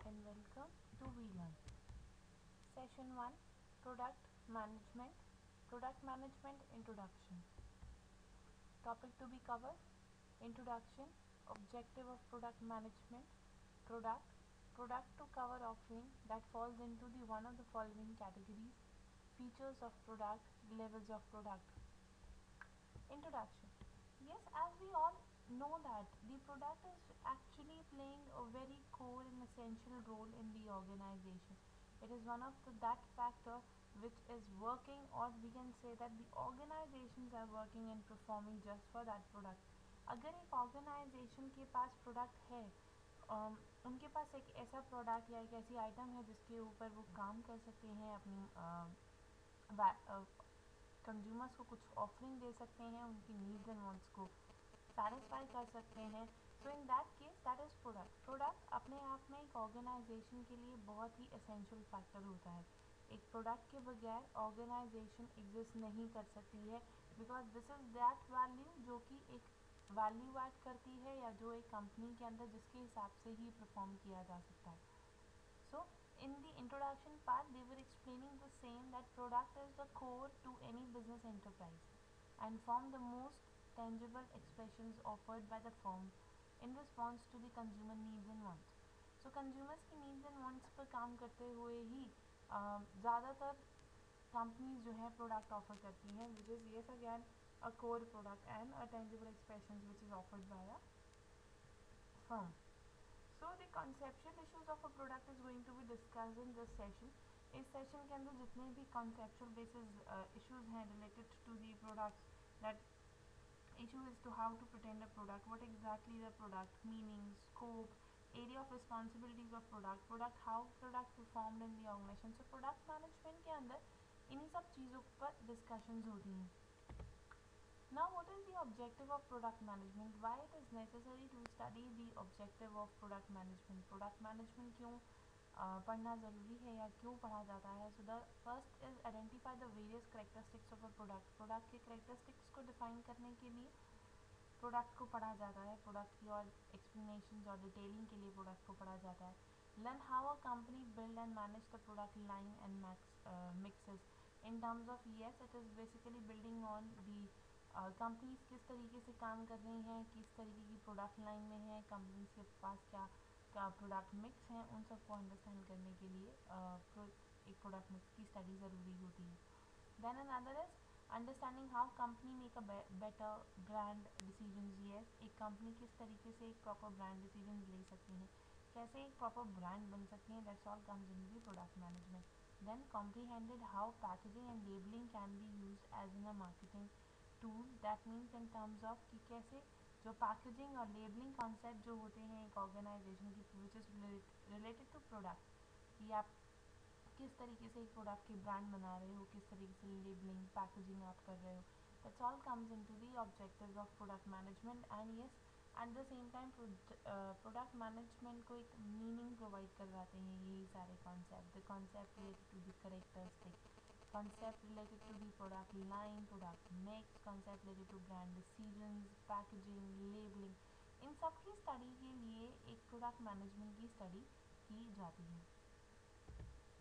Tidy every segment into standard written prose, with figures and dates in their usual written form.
and welcome to VLearn. Session 1, Product Management, Product Management Introduction. Topic to be covered: Introduction, Objective of Product Management, Product, Product to cover offering that falls into the one of the following categories: Features of product, levels of product. Introduction. Yes, as we all know that the product is actually playing a very core and essential role in the organization. It is one of that factor which is working, or we can say that the organizations are working and performing just for that product. अगर एक organisation के पास product है, उनके पास एक ऐसा product या एक ऐसी आइटम है जिसके ऊपर वो काम कर सकते हैं, अपनी कंज्यूमर्स को कुछ ऑफरिंग दे सकते हैं, उनकी नीड्स एंड वांट्स को सेटिस्फाई कर सकते हैं. So in that case that is product. Product अपने आप में एक ऑर्गेनाइजेशन के लिए बहुत ही एसेंशियल फैक्टर होता है. एक प्रोडक्ट के बगैर ऑर्गेनाइजेशन एग्जिस्ट नहीं कर सकती है, because this is that value जो कि एक वैल्यू ऐड करती है, या जो एक कंपनी के अंदर जिसके हिसाब से ही परफॉर्म किया जा सकता है. So, in the introduction part, they were explaining the same that product is the core to any business enterprise and form the most tangible expressions offered by the firm in response to the consumer needs and wants. So, consumers की needs and wants पर काम करते हुए ही ज़्यादातर companies जो है product offer करती हैं, which is yes again a core product and a tangible expressions which is offered by a firm. So the conceptual issues of a product is going to be discussed in this session. इस session के अंदर जितने भी conceptual basis issues हैं related to the product, that issue is to how to pretend a product, what exactly the product, meaning, scope, area of responsibilities of product, how product performed in the organization. So product management के अंदर इन्हीं सब चीज़ों पर discussions होती हैं. Now, what is the objective of product management? Why it is necessary to study the objective of product management? Product management क्यों पढ़ना ज़रूरी है या क्यों पढ़ा जाता है? So the first is identify the various characteristics of a product. Product के characteristics को define करने के लिए प्रोडक्ट को पढ़ा जाता है, प्रोडक्ट की और एक्सप्लेनेशन और डिटेलिंग के लिए प्रोडक्ट को पढ़ा जाता है. Learn how a company build and manage the product line and mixes in terms of yes it is basically building on the companies किस तरीके से काम कर रही हैं, किस तरीके की प्रोडक्ट लाइन में है, कंपनीज के पास क्या क्या प्रोडक्ट मिक्स हैं, उन सबको अंडरस्टैंड करने के लिए एक प्रोडक्ट मिक्स की स्टडी ज़रूरी होती है. Then another is understanding how company make a better brand decisions. Yes, एक कंपनी किस तरीके से एक प्रॉपर ब्रांड डिसीजंस ले सकती हैं, कैसे एक प्रॉपर ब्रांड बन सकती हैं. That's all comes in the product management. Then comprehended how packaging and labelling can be use as in a marketing tool. That means in terms of कि कैसे जो पैकेजिंग और लेबलिंग कॉन्सेप्ट जो होते हैं एक ऑर्गेनाइजेशन की, which is related to product, कि आप किस तरीके से एक प्रोडक्ट की ब्रांड बना रहे हो, किस तरीके से लेबलिंग पैकेजिंग आप कर रहे हो. That's all comes into the objectives of product management. And yes, at the same time product management को एक मीनिंग प्रोवाइड करवाते हैं यही सारे concept. The concept related to the characteristic, concept related to the product line, product mix, concept related to brand decisions, packaging, labeling. इन सब की study के लिए एक प्रोडक्ट मैनेजमेंट की स्टडी की जाती है.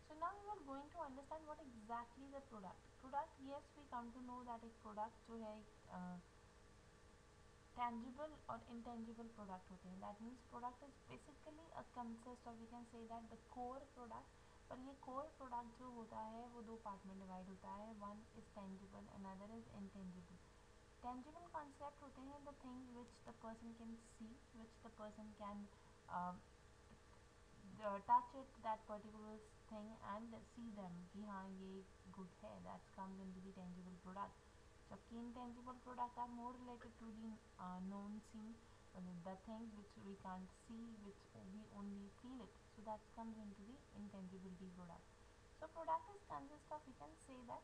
So now we are going to understand what exactly the product. Product, yes, we come to know that एक product जो है tangible और intangible product होते हैं. That means product is basically a consist of, we can say that the core product. पर ये core product जो होता है वो दो पार्ट में डिवाइड होता है. One is tangible, another is intangible. Tangible concept होते हैं the things which the person can see, which the person can touch it, that particular thing, and see them कि हाँ ये good है. That comes into the tangible product. जबकि intangible product are more related to the known seen, the things which we can't see, which we only feel it. So that comes into the intangibility product. So product is consist of, we can say that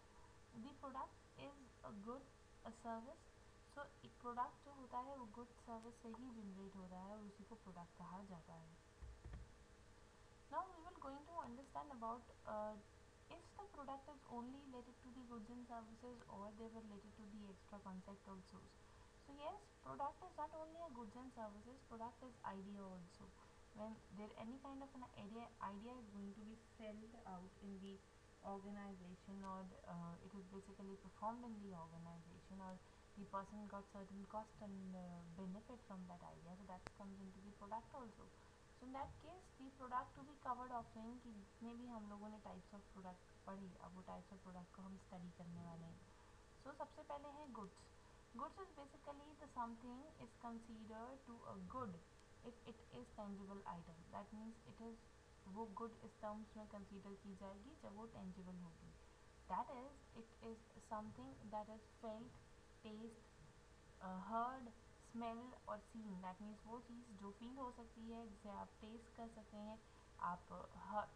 the product is a good, a service. So एक product जो होता है वो good service से ही generate होता है और उसी को product कहा जाता है. Now we will going to understand about if the product is only related to the goods and services or they were related to the extra concept also. So yes, product is not only a goods and services, product is idea also. when there any kind of an idea is going to be sold out in the organization, or it is basically performed in the organization, or the person got certain cost and benefit from that idea, so that comes into the product also. So in that case the product to be covered offering कि जितने भी हम लोगों ने types of product पढ़े, अब वो types of product को हम स्टडी करने वाले हैं. So सबसे पहले है goods. Goods is basically the something is considered to a good if it is tangible item. That means it is, वो good इस terms में consider की जाएगी जब वो tangible होगी. That is, it is something that is felt, taste, heard, smell और scene. That means वो चीज़ जो फील हो सकती है, जिसे आप टेस्ट कर सकते हैं, आप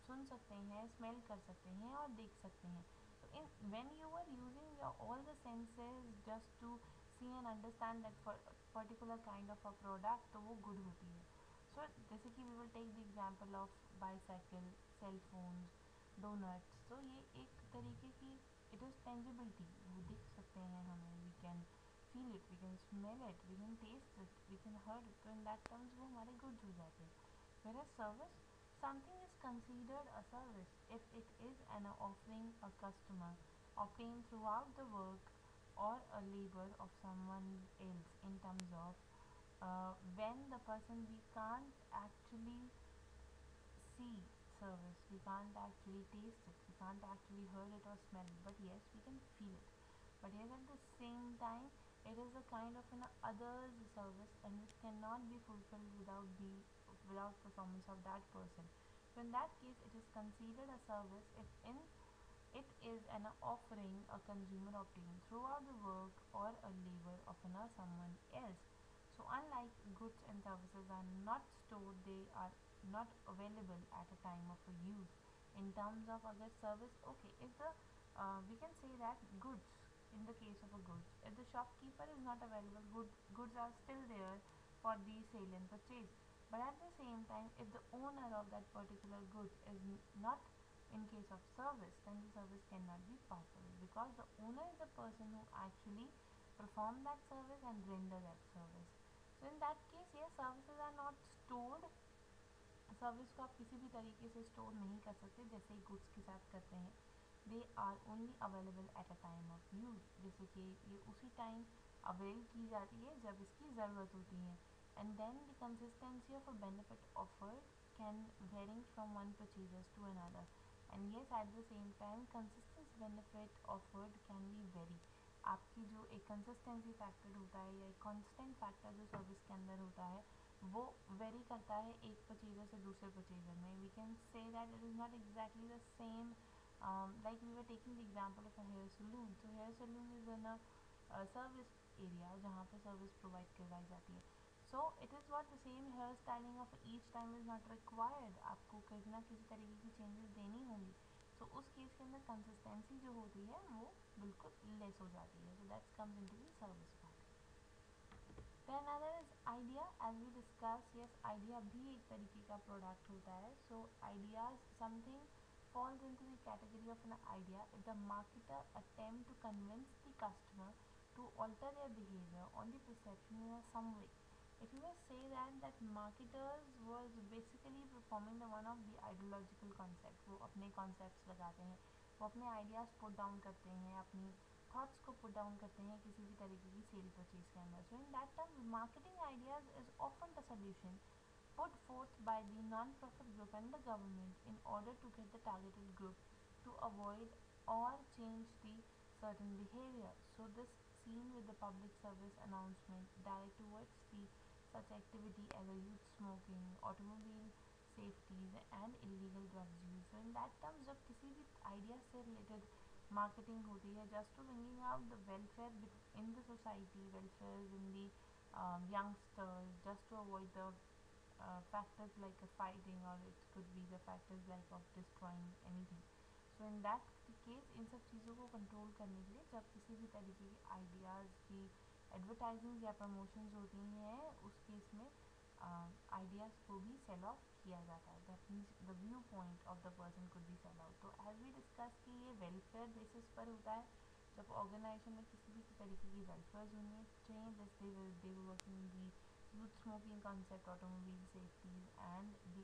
सुन सकते हैं, स्मेल कर सकते हैं और देख सकते हैं. तो in when you are using your all the senses just to see and understand that particular kind of a product, तो वो गुड होती है. सो जैसे कि we will take the example of bicycle, cell phones, doughnuts. तो ये एक तरीके की इट इज़ टेंजिबिलिटी, वो दिख सकते हैं हमें, we can feel it, we can smell it, we can taste it, we can heard it. तो in that terms वो हमारे goods हो जाते हैं. Whereas service, something is considered a service if it is an offering a customer obtained throughout the work or a labor of someone else. In terms of when the person, we can't actually see service, we can't actually taste it, we can't actually hear it or smell it, but yes we can feel it. But yes, at the same time it is a kind of an others service and which cannot be fulfilled without performance of that person. So in that case it is considered a service if in it is an offering a consumer obtained throughout the work or a labor of someone else. So unlike goods and services are not stored, they are not available at a time of a use. In terms of other service, okay, if the we can say that goods, in the case of a goods, if the shopkeeper is not available, goods are still there for the sale and purchase. But at the same time, if the owner of that particular goods is not in case of service, then the service cannot be possible because the owner is the person who actually perform that service and render that service. So in that case, yes, services are not stored. Service को आप किसी भी तरीके से store नहीं कर सकते जैसे गुड्स के साथ करते हैं. They are only available at a time of use, जैसे कि ये उसी टाइम अवेल की जाती है जब इसकी ज़रूरत होती है. And then the consistency of a benefit offered can varying from one purchasers to another. And yes at the same time consistence benefit offered can be vary. आपकी जो एक कंसिस्टेंसी फैक्टर होता है या एक कांस्टेंट फैक्टर जो service के अंदर होता है, वो वेरी करता है एक परचेजर से दूसरे परचेजर में. We can say that it is not exactly the same. Like we were taking the example of a hair saloon. तो hair saloon is an service area जहाँ पे सर्विस प्रोवाइड करवाई जाती है. So it is what the same hair styling of each time is not required. आपको किसी ना किसी तरीके की चेंजेस देनी होंगी. तो उस केस के अंदर कंसिस्टेंसी जो होती है वो बिल्कुल लेस हो जाती है. So that's comes into the service part. Then another is idea. As we discussed, yes, idea भी एक तरीके का product होता है. So ideas, something falls into the category of an idea if the marketer attempt to convince the customer to alter their behavior on the perception in some way. If you were say that marketers was basically performing the one of the ideological concept, वो अपने concepts लगाते हैं, वो अपने ideas put down करते हैं, अपनी thoughts को पुट डाउन करते हैं किसी भी तरीके की सेल परचेज के अंदर. So in that terms marketing ideas is often the solution put forth by the non-profit group and the government in order to get the targeted group to avoid or change the certain behavior. So this seen with the public service announcement direct towards the such activity as a youth smoking, automobile safeties and illegal drugs use. So in that terms जब किसी भी idea से related marketing होती है just to bringing out the welfare in the society, welfare in the youngsters, just to avoid the factors like fighting, or it could be the factors like of destroying anything. So in that case इन सब चीज़ों को control करने के लिए जब किसी भी तरीके के आइडियाज़ की एडवर्टाइजिंग या प्रमोशंस होती हैं उस केस में आइडियाज़ को भी सेल ऑफ किया जाता है. That means the view point of the person could be sell out. तो एज वी डिस्कस कि ये वेलफेयर बेसिस पर होता है. जब ऑर्गेनाइजेशन में किसी भी तरीके की वेलफेयर होनी चाहिए, जैसे they were working the youth smoking concept, automobile safeties and the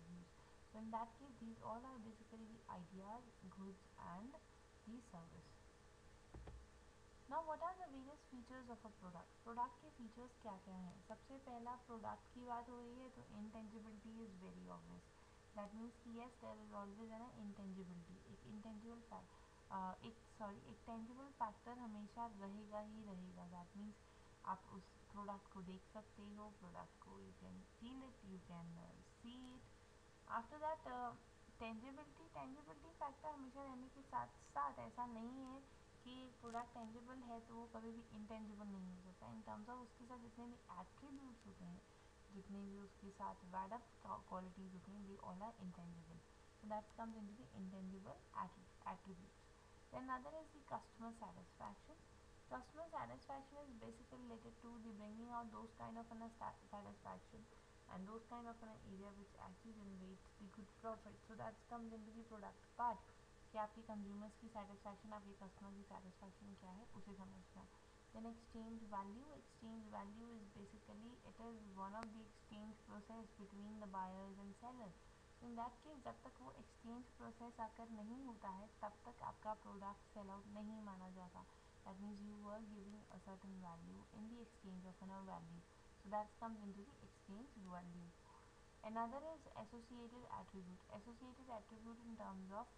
views. So in that case, these all are basically the ideas, goods and the service. Now what are the various features of a product? Product के features क्या क्या हैं? सबसे पहला product की बात हो रही है तो intangibility is very obvious. That means कि yes there is always an intangibility. एक टेंजिबल फैक्टर हमेशा रहेगा ही रहेगा. दैट मीन्स आप उस प्रोडक्ट को देख सकते हो, प्रोडक्ट को you can feel it, you can see it. After that tangibility factor हमेशा रहने के साथ साथ ऐसा नहीं है कि प्रोडक्ट टेंजिबल है तो वो कभी भी इंटेंजिबल नहीं हो सकता. इन टर्म्स ऑफ उसके साथ जितने भी एट्रीब्यूट्स होते हैं, जितने भी उसके साथ वैड अप क्वालिटीज होती हैं, they all are intangible. So that comes into the intangible attributes. Then other is the customer satisfaction. Customer satisfaction is basically related to the bringing out those kind of satisfaction and those kind of an area which actually generates the good profit. So that comes into the product part. कि आपके consumers की satisfaction, आपके customer की satisfaction क्या है उसे समझना. Then exchange value is basically it is one of the exchange process between the buyers and sellers. So in that case जब तक वो एक्सचेंज प्रोसेस आकर नहीं होता है तब तक आपका प्रोडक्ट सेल आउट नहीं माना जाता. That means you were giving a certain value in the exchange of an value. So that comes into the exchange value. Another is associated attribute. Associated attribute in terms of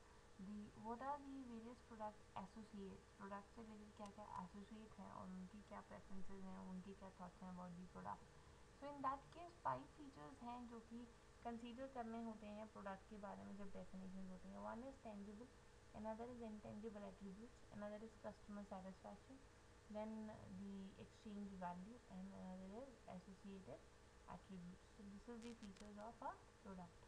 the what are the various product associates. Product से related क्या क्या associate हैं और उनकी क्या preferences हैं, उनकी क्या thoughts हैं about the product. So in that case 5 features हैं जो कि consider करने होते हैं product के बारे में जब definitions होती हैं. One is tangible, another is intangible attributes, another is customer satisfaction, then the exchange value, and another is associated attributes. So this is the features of a product.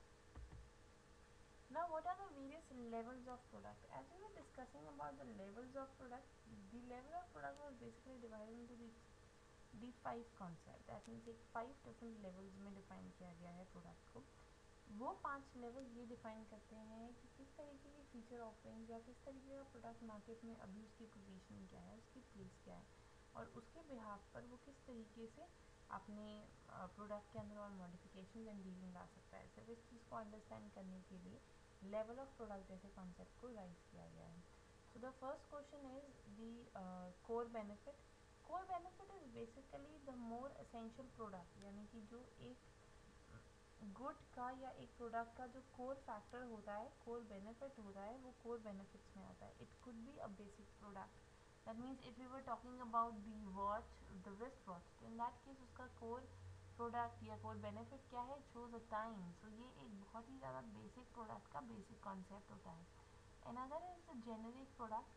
Now what are the various levels of product? As we were discussing about the levels of product, the level of product was basically divided into the 5 concept. That means एक 5 different levels में define किया गया है product को. वो 5 level ये define करते हैं कि किस तरीके की फीचर ऑफरिंग या किस तरीके का प्रोडक्ट मार्केट में अभी उसकी पोजीशन क्या है, उसकी प्लेस क्या है और उसके बिहाफ पर वो किस तरीके से अपने प्रोडक्ट के अंदर और मॉडिफिकेशन एंड डीलिंग ला सकता है. सिर्फ इस चीज़ को अंडरस्टैंड करने के लिए लेवल ऑफ प्रोडक्ट जैसे कॉन्सेप्ट को राइज किया गया है. So the first question is the core benefit. Core benefit is basically the more essential product, यानी कि जो एक गुड का या एक प्रोडक्ट का जो कोर फैक्टर होता है, कोर बेनिफिट होता है, वो कोर बेनिफिट्स में आता है. It could be a basic product. That means if you were talking about the watch, the wrist watch, तो इन दैट केस उसका कोर प्रोडक्ट या कोर बेनिफिट क्या है, शोज अ टाइम. सो ये एक बहुत ही ज़्यादा बेसिक प्रोडक्ट का बेसिक कॉन्सेप्ट होता है. Another is the generic product.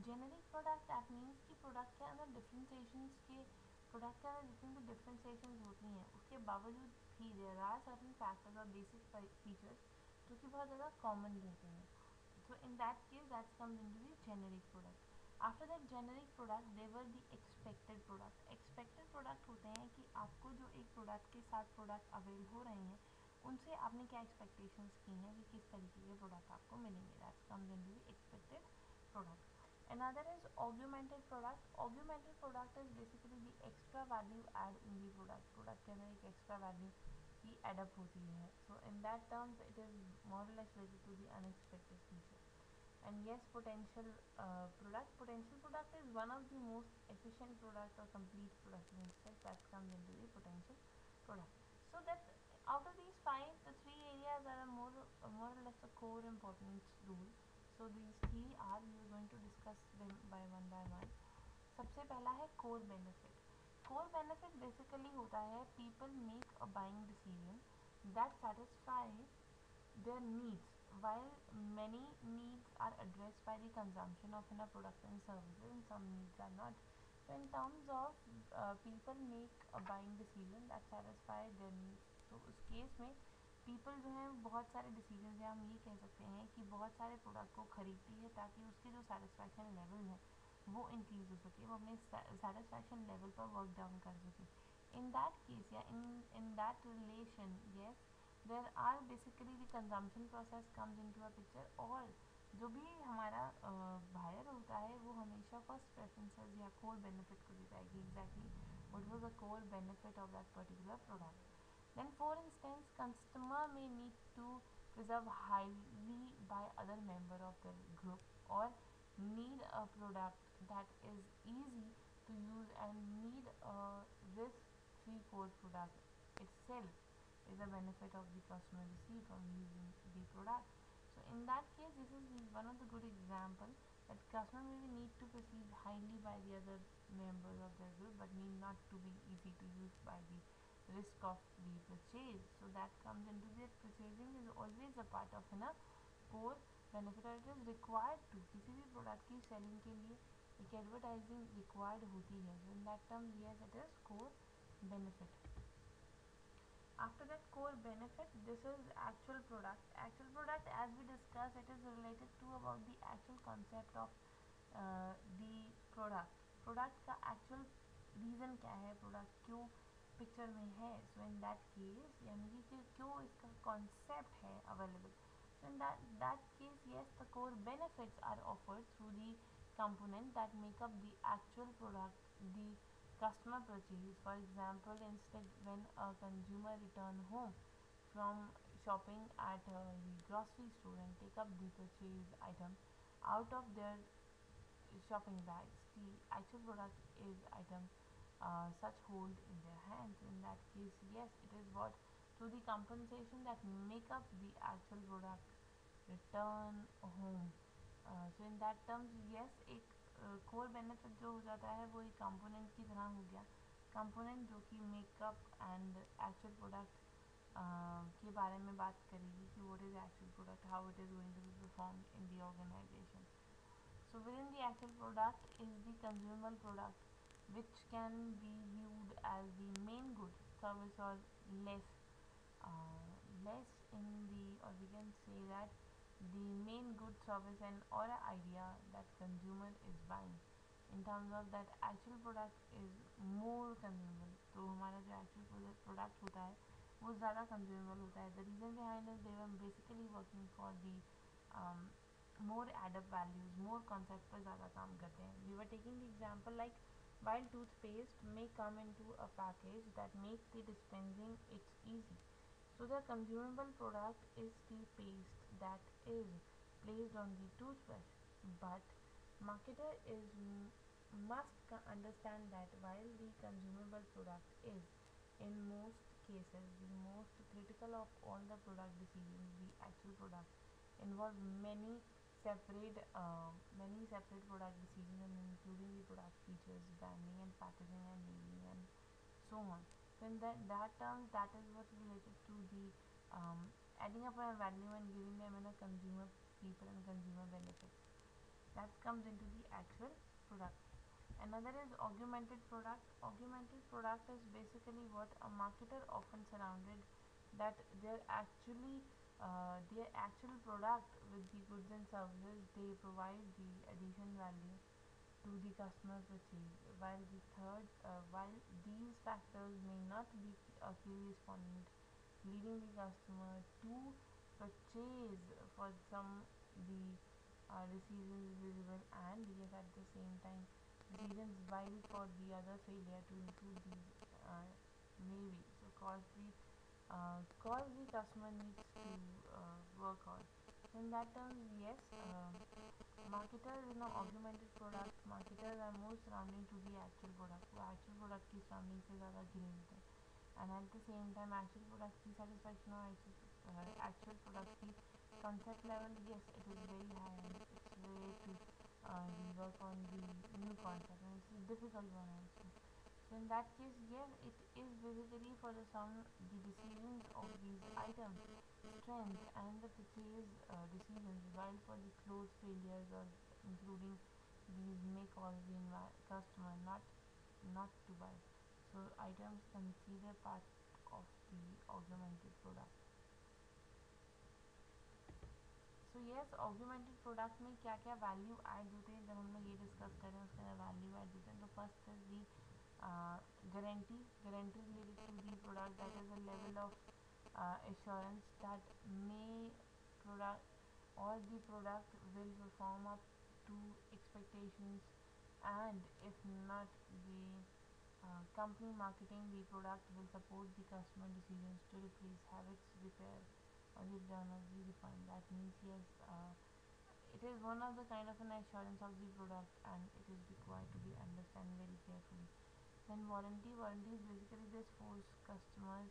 Generic product that means कि प्रोडक्ट के अंदर जितनी भी डिफ्रेंसिएशंस होती हैं उसके बावजूद भी देयर आर सर्टेन फैक्टर्स और बेसिक फीचर्स जो कि बहुत ज़्यादा कॉमन रहते हैं. So in that case that's comes into the generic product. After that generic product there are the expected product. Expected product होते हैं कि आपको जो एक प्रोडक्ट के साथ प्रोडक्ट अवेल हो रहे हैं उनसे आपने क्या एक्सपेक्टेशंस की हैं कि किस तरीके के प्रोडक्ट आपको मिलेंगे. That's comes into the expected product. Another is augmented product. Augmented product is basically the extra value add in the product. Product के अंदर एक extra value की add up होती है. So in that terms it is more or less related to the unexpected feature. And yes, potential product. Potential product is one of the most efficient product or complete product in itself that comes into the potential product. So that out of these 5, the 3 areas are more or less a core importance rule. So these 3 are we are going to discuss them by one. सबसे पहला है core benefit. Core benefit basically होता है people make a buying decision that satisfy their needs, while many needs are addressed by the consumption of a product and services and some needs are not. So in terms of people make a buying decision that satisfy their needs. तो उस case में people जो है बहुत सारे decision या हम ये कह सकते हैं कि बहुत सारे प्रोडक्ट को खरीदती है ताकि उसके जो सेटिस्फैक्शन लेवल है वो इंक्रीज़ हो सके, वो अपने सेटिस्फैक्शन लेवल पर वर्क डाउन कर सके. इन दैट केस या in that relation yes there are basically the consumption process comes into a picture. और जो भी हमारा बायर होता है वो हमेशा फर्स्ट प्रेफरेंसेस या कोर बेनिफिट को देता है कि exactly what was the core benefit of that particular product. Then for instance, customer may need to preserve highly by other member of the group, or need a product that is easy to use and need a risk-free core product itself is a benefit of the customer receive from using the product. So in that case, this is one of the good example that customer maybe need to perceive highly by the other members of their group, but need not to be easy to use by the risk of the purchase. So that comes into the purchasing is always a part of है ना core benefit, और it is required to किसी भी product की selling के लिए एक advertising required होती है. So in that term, yes, it is core benefit. After that core benefit, this is actual product. Actual product, as we discussed, it is related to about the actual concept of the product. Product का actual reason क्या है, product क्यों picture में है. So in that case, यानी कि क्यों इसका concept है available. So in that case, yes, the core benefits are offered through the component that make up the actual product the customer purchase. For example, instead when a consumer return home from shopping at the grocery store and take up the purchase item out of their shopping bags, the actual product is item such hold in their hands. In that case, yes, it is what to the compensation that make up the actual product return home. So in that terms, yes, एक core benefit जो हो जाता है वो एक component की तरह हो गया. कंपोनेंट जो कि मेकअप एंड एक्चुअल प्रोडक्ट के बारे में बात करेगी कि what is actual product, how it is going to be perform in the organization. So within the actual product is the consumable product, which can be viewed as the main good, service, or less less in the, or we can say that the main good, service, and or idea that consumer is buying. In terms of that actual product is more consumable. तो हमारा जो actual product होता है वो ज़्यादा consumable होता है. The reason behind is they were basically working for the more add up values, more concept पर ज़्यादा काम करते हैं. We were taking the example like while toothpaste may come into a package that make the dispensing it's easy. So the consumable product is the paste that is placed on the toothbrush, but marketer is must understand that while the consumable product is in most cases the most critical of all the product decisions, the actual product involve many separate product decisions, and including the product features, branding and packaging and labeling and so on. So in that terms, that is what related to the adding up a value and giving them in a consumer people and consumer benefits. That comes into the actual product. Another is augmented product. Augmented product is basically what a marketer often surrounded that their actual product with the goods and services they provide the addition value to the customer purchase. While these factors may not be a key respondent, leading the customer to purchase for some the decisions visible, and yes, at the same time decisions while for the other failure to include these maybe so cause the customer needs to work on. In that terms, yes, marketers in an augmented product, marketers are more surrounding to the actual product. वो actual product की surrounding से ज़्यादा घिरे होते हैं. And at the same time, actual product की satisfaction और actual product की concept level, yes, it is very high and it's way to work on the new concept, and it's a difficult one also. So in that case, yes, it is basically for the some the decisions of these items, strength and the purchase decisions, while for the close failures or including these may cause the customer not to buy. So items consider part of the augmented product. So yes, augmented product में क्या क्या value add होते हैं जब हम लोग ये discuss करें उसके अंदर वैल्यू ऐड होते हैं. तो first is the guarantee related to the product, that is a level of assurance that may product or the product will perform up to expectations, and if not, the company marketing the product will support the customer decisions to replace habits, repair or the terminology defined. That means yes, it is one of the kind of an assurance of the product, and it is required to be understood very carefully. Then warranty is basically this force customers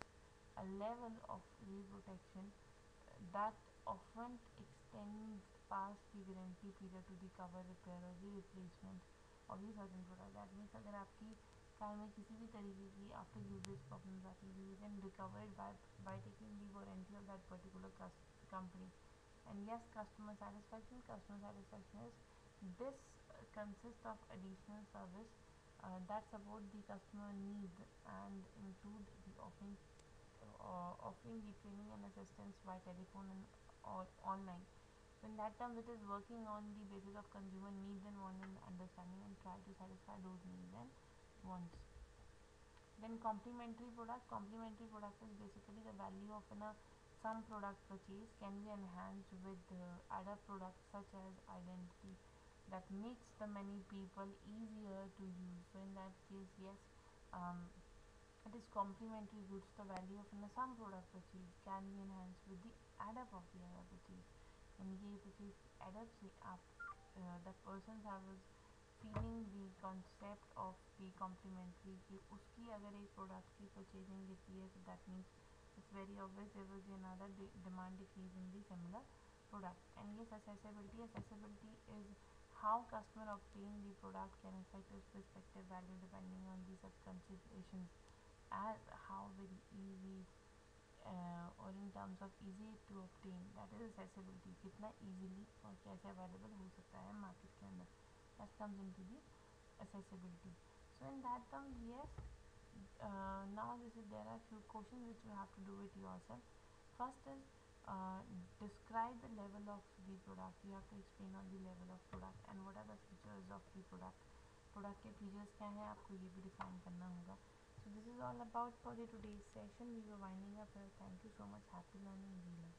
a level of reprotection that often extends past the guarantee period to the cover repair or the replacement of the certain product. That means अगर आपकी car में किसी भी तरीके की after usage problems आती है, you can recover it by taking the warranty of that particular company. And yes, customer satisfaction is this consists of additional service that support the customer need and include the offering the training and assistance by telephone and or online. So in that terms, it is working on the basis of consumer needs and wants and understanding and try to satisfy those needs and wants. Then complementary product is basically the value of some product purchase can be enhanced with other products such as identity that makes the many people easier to use. So in that case, yes, it is complementary goods. The value of some product purchase can be enhanced with the add-up of the other purchase. यानी कि ये purchase add-up से आप the person has feeling the concept of the complementary कि उसकी अगर एक product की purchasing रहती है, so that means it's very obvious there will be another demand decrease in the similar product. And yes, accessibility is how customer obtain the product can affect his prospective value depending on the such considerations as how very easy और in terms of easy to obtain, that is accessibility, कितना easily और कैसे available हो सकता है market के अंदर, that comes into the accessibility. So in that terms, yes, now there are few questions which you have to do it yourself. First is describe the level of the product. You have to explain on the level of product and what are the features of the product. Product के features क्या हैं आपको ये भी define करना होगा. So this is all about for the today's session. We were winding up here. Thank you so much. Happy learning. We learn.